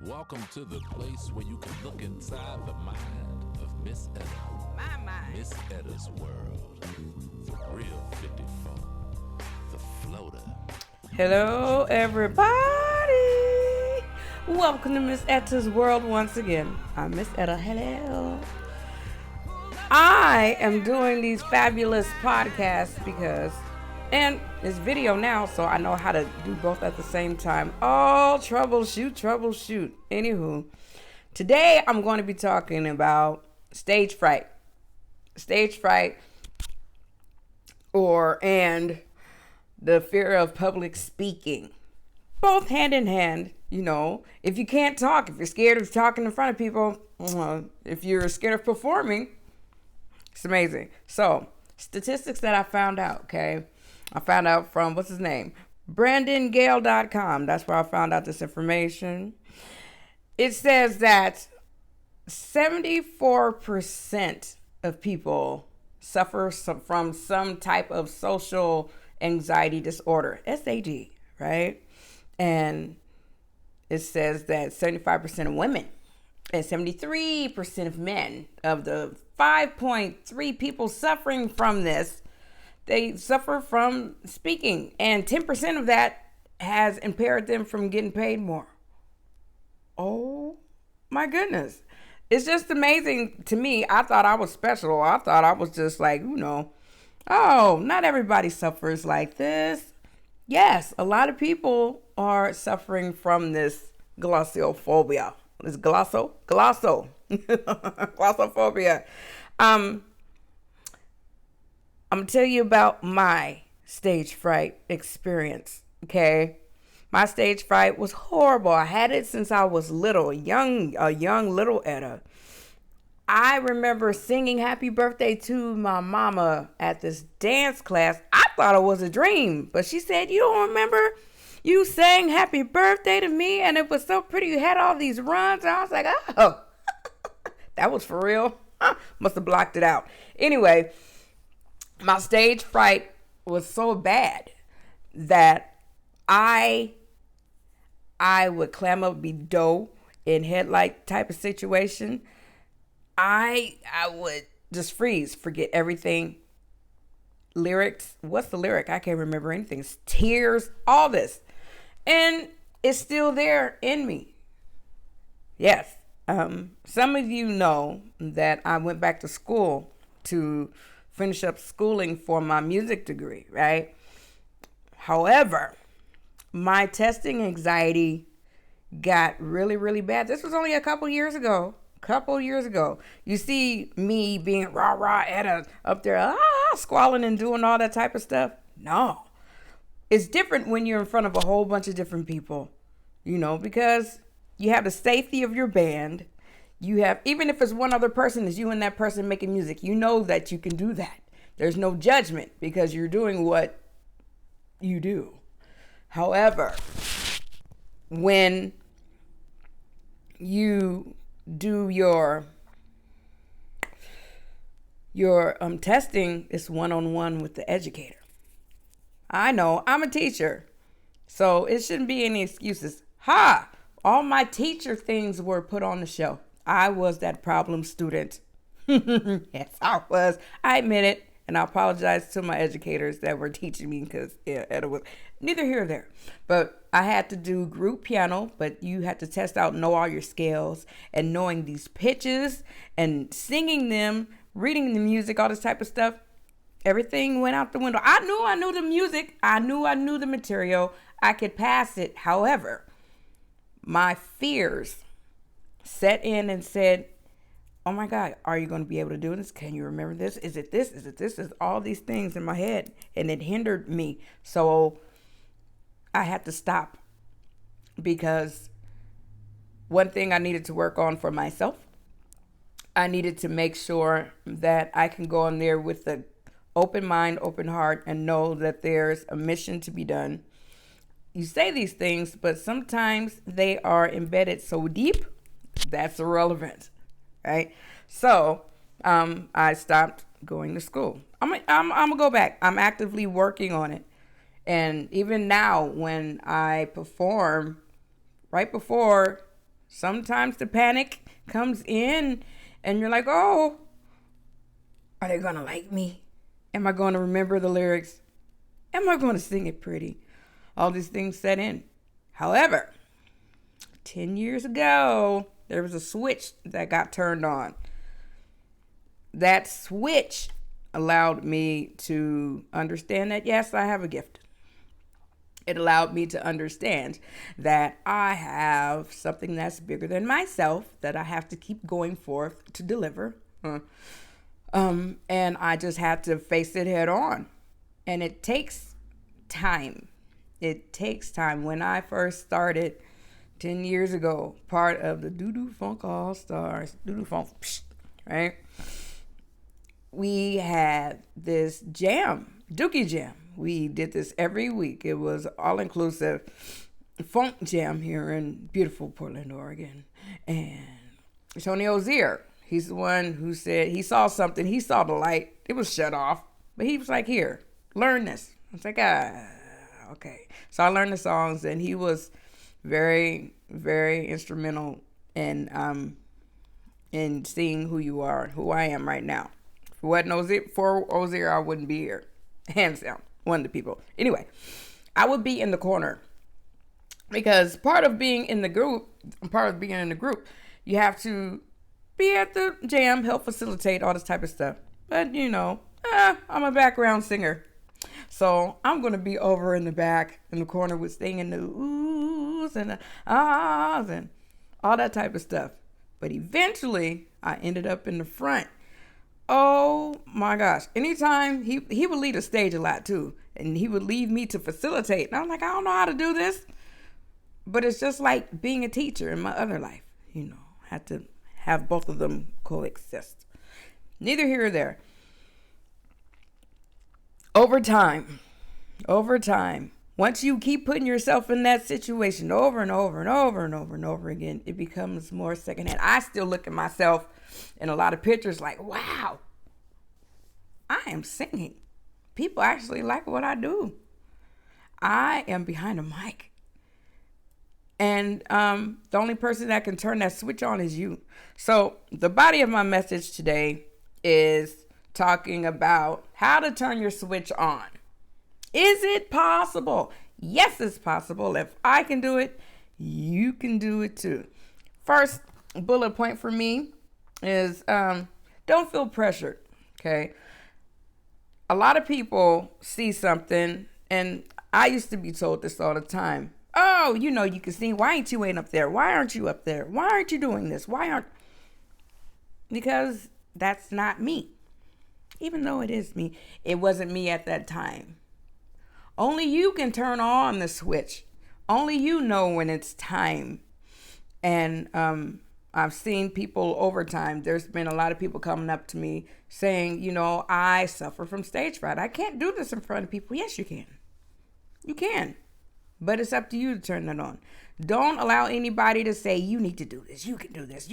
Welcome to the place where you can look inside the mind of Miss Etta. My mind. Miss Etta's world. The real 54. The floater. Hello, everybody. Welcome to Miss Etta's world once again. I'm Miss Etta. Hello. I am doing these fabulous podcasts because, and it's video now, so I know how to do both at the same time. Oh, troubleshoot. Anywho, today I'm going to be talking about stage fright. And the fear of public speaking. Both hand in hand, you know. If you can't talk, if you're scared of talking in front of people, if you're scared of performing, it's amazing. So, statistics that I found out, okay? I found out from, what's his name? BrandonGale.com. That's where I found out this information. It says that 74% of people suffer from some type of social anxiety disorder, SAD, right? And it says that 75% of women and 73% of men, of the 5.3 people suffering from this, they suffer from speaking. And 10% of that has impaired them from getting paid more. Oh my goodness. It's just amazing to me. I thought I was special. I thought I was just like, oh, not everybody suffers like this. Yes, a lot of people are suffering from this glossophobia. This glossophobia. I'm gonna tell you about my stage fright experience, okay? My stage fright was horrible. I had it since I was little, a young little Etta. I remember singing happy birthday to my mama at this dance class. I thought it was a dream, but she said, "You don't remember? You sang happy birthday to me and it was so pretty. You had all these runs." And I was like, oh, that was for real. Must have blocked it out. Anyway, my stage fright was so bad that I would clam up, be dough in headlight type of situation. I would just freeze, forget everything. Lyrics, what's the lyric? I can't remember anything. It's tears, all this. And it's still there in me. Yes. Some of you know that I went back to school to finish up schooling for my music degree, right? However, my testing anxiety got really, really bad. This was only a couple years ago. You see me being rah Etta up there, squalling and doing all that type of stuff. No. It's different when you're in front of a whole bunch of different people, because you have the safety of your band. You have, even if it's one other person, it's you and that person making music, you know that you can do that. There's no judgment because you're doing what you do. However, when you do your testing, is one-on-one with the educator. I know, I'm a teacher, so it shouldn't be any excuses. All my teacher things were put on the shelf. I was that problem student. Yes, I was. I admit it, and I apologize to my educators that were teaching me because it was neither here nor there. But I had to do group piano, but you had to test out, know all your scales, and knowing these pitches and singing them, reading the music, all this type of stuff. Everything went out the window. I knew the music. I knew the material. I could pass it. However, my fears set in and said, "Oh my God, are you going to be able to do this? Can you remember this? Is it this? Is it this?" Is all these things in my head, and it hindered me. So I had to stop because one thing I needed to work on for myself, I needed to make sure that I can go in there with an open mind, open heart, and know that there's a mission to be done. You say these things, but sometimes they are embedded so deep that's irrelevant, right? So I stopped going to school. I'm gonna go back. I'm actively working on it. And even now, when I perform, right before Sometimes the panic comes in and you're like, oh, are they going to like me? Am I going to remember the lyrics? Am I going to sing it pretty? All these things set in. However, 10 years ago, there was a switch that got turned on. That switch allowed me to understand that, yes, I have a gift. It allowed me to understand that I have something that's bigger than myself that I have to keep going forth to deliver. And I just had to face it head on. And it takes time. It takes time. When I first started 10 years ago, part of the Doo-Doo Funk All-Stars, Doo-Doo Funk, right? We had this jam, Dookie Jam. We did this every week. It was all-inclusive funk jam here in beautiful Portland, Oregon. And Tony Ozier, he's the one who said he saw something. He saw the light. It was shut off. But he was like, here, learn this. I was like, okay. So I learned the songs, and he was very, very instrumental in seeing who you are, who I am right now. If it wasn't for Ozier, I wouldn't be here. Hands down. One of the people. Anyway, I would be in the corner because part of being in the group, you have to be at the jam, help facilitate all this type of stuff. But, I'm a background singer. So I'm going to be over in the back in the corner with singing the oohs and the ahs and all that type of stuff. But eventually I ended up in the front. Oh my gosh. Anytime he would lead a stage a lot too. And he would leave me to facilitate. And I'm like, I don't know how to do this. But it's just like being a teacher in my other life. Had to have both of them coexist. Neither here or there. Over time, once you keep putting yourself in that situation over and over and over and over and over again, it becomes more secondhand. I still look at myself in a lot of pictures like, wow, I am singing. People actually like what I do. I am behind a mic. And the only person that can turn that switch on is you. So the body of my message today is talking about how to turn your switch on. Is it possible? Yes, it's possible. If I can do it, you can do it too. First bullet point for me is don't feel pressured, okay? A lot of people see something, and I used to be told this all the time. Oh, you can sing. Why ain't you up there? Why aren't you up there? Why aren't you doing this? Because that's not me. Even though it is me, it wasn't me at that time. Only you can turn on the switch. Only you know when it's time. And I've seen people over time. There's been a lot of people coming up to me saying, I suffer from stage fright. I can't do this in front of people. Yes, you can. You can. But it's up to you to turn that on. Don't allow anybody to say, you need to do this. You can do this.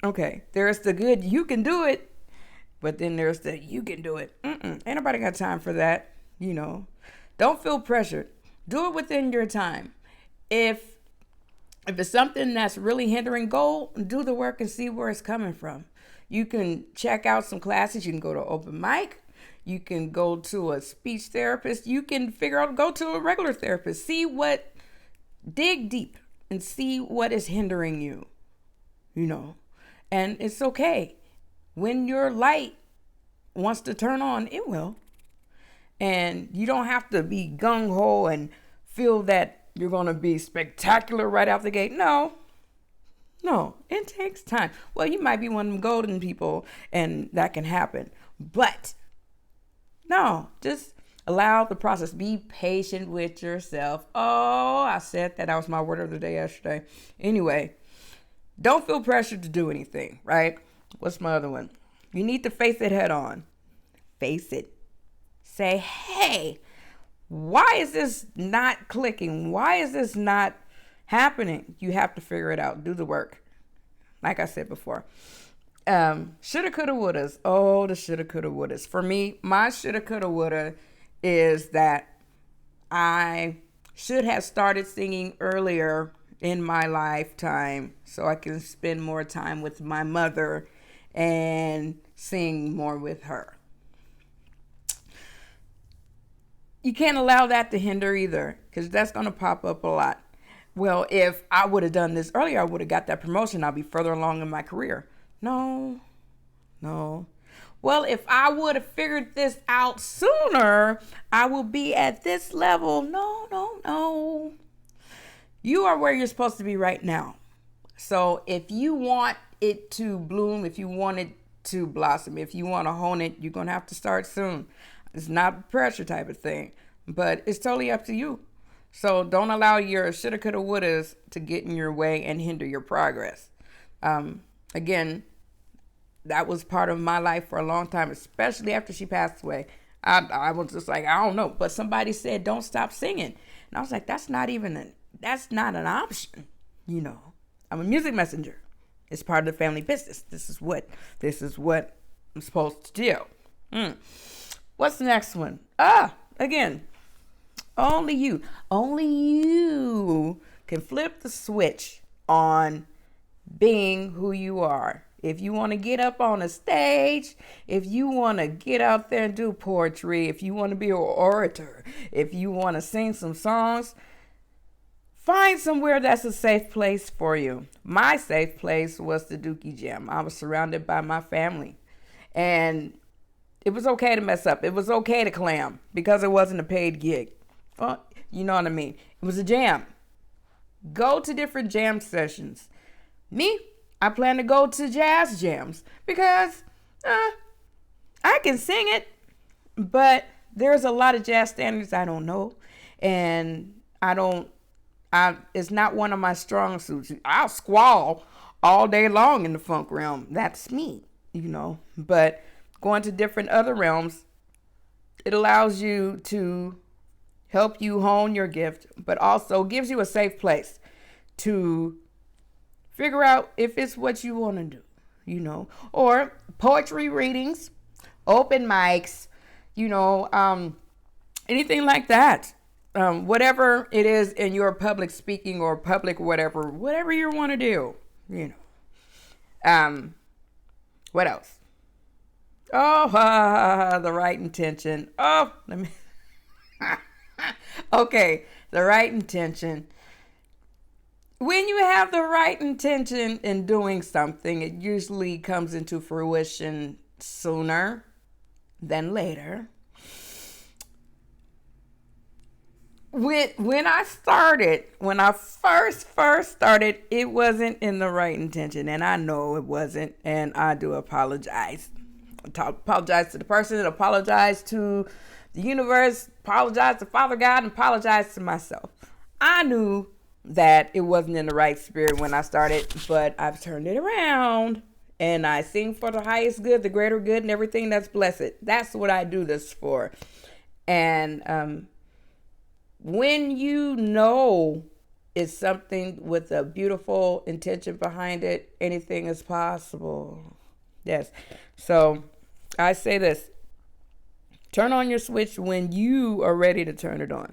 Okay, there's the good, you can do it. But then there's the, you can do it. Ain't nobody got time for that. Don't feel pressured. Do it within your time. If it's something that's really hindering, go do the work and see where it's coming from. You can check out some classes. You can go to open mic. You can go to a speech therapist. You can go to a regular therapist. Dig deep and see what is hindering you, and it's okay. When your light wants to turn on, it will. And you don't have to be gung-ho and feel that you're going to be spectacular right out the gate. No, it takes time. Well, you might be one of them golden people, and that can happen. But no, just allow the process. Be patient with yourself. Oh, I said that. That was my word of the day yesterday. Anyway, don't feel pressured to do anything, right? What's my other one? You need to face it head on. Face it. Say, hey, why is this not clicking? Why is this not happening? You have to figure it out. Do the work. Like I said before. Shoulda, coulda, wouldas. Oh, the shoulda, coulda, wouldas. For me, my shoulda, coulda, woulda is that I should have started singing earlier in my lifetime so I can spend more time with my mother and sing more with her. You can't allow that to hinder either, because that's going to pop up a lot. Well, if I would have done this earlier, I would have got that promotion. I'll be further along in my career. No. Well, if I would have figured this out sooner, I will be at this level. No. You are where you're supposed to be right now. So if you want it to bloom, if you want it to blossom, if you want to hone it, you're going to have to start soon. It's not a pressure type of thing, but it's totally up to you. So don't allow your shoulda, coulda, wouldas to get in your way and hinder your progress. Again, that was part of my life for a long time, especially after she passed away. I was just like, I don't know. But somebody said, don't stop singing. And I was like, that's not an option. You know, I'm a music messenger. It's part of the family business. This is what I'm supposed to do. What's the next one? Again, only you can flip the switch on being who you are. If you want to get up on a stage, if you want to get out there and do poetry, if you want to be an orator, if you want to sing some songs, find somewhere that's a safe place for you. My safe place was the Dookie Jam. I was surrounded by my family. And it was okay to mess up. It was okay to clam because it wasn't a paid gig. Well, you know what I mean? It was a jam. Go to different jam sessions. Me, I plan to go to jazz jams because I can sing it, but there's a lot of jazz standards I don't know, and it's not one of my strong suits. I'll squall all day long in the funk realm. That's me, you know, but going to different other realms, it allows you to help you hone your gift, but also gives you a safe place to figure out if it's what you want to do, you know, or poetry readings, open mics, you know, anything like that. Whatever it is in your public speaking or public whatever you want to do, you know. What else? The right intention. Okay, the right intention. When you have the right intention in doing something, it usually comes into fruition sooner than later. When I first started, it wasn't in the right intention, and I know it wasn't, and I do apologize. Apologize to the person, apologize to the universe, apologize to Father God, and apologize to myself. I knew that it wasn't in the right spirit when I started, but I've turned it around, and I sing for the highest good, the greater good, and everything that's blessed. That's what I do this for. And when you know it's something with a beautiful intention behind it, anything is possible. Yes. So I say this: turn on your switch when you are ready to turn it on.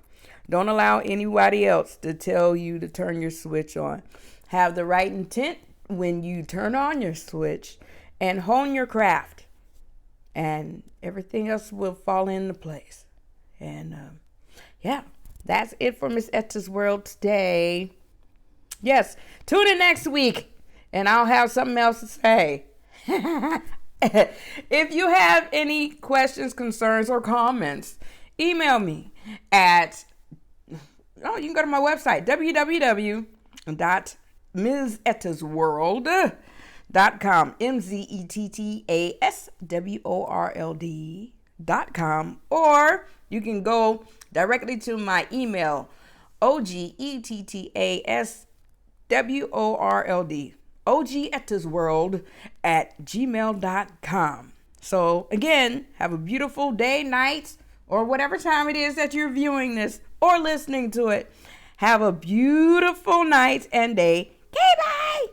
Don't allow anybody else to tell you to turn your switch on. Have the right intent when you turn on your switch, and hone your craft, and everything else will fall into place. And that's it for Miss Etta's World today. Yes, tune in next week, and I'll have something else to say. If you have any questions, concerns, or comments, email me at you can go to my website, www.mzettasworld.com, MZETTASWORLD.com, or you can go directly to my email, OGETTASWORLD, OGEttasworld@gmail.com. So again, have a beautiful day, night, or whatever time it is that you're viewing this or listening to it. Have a beautiful night and day. Okay, bye.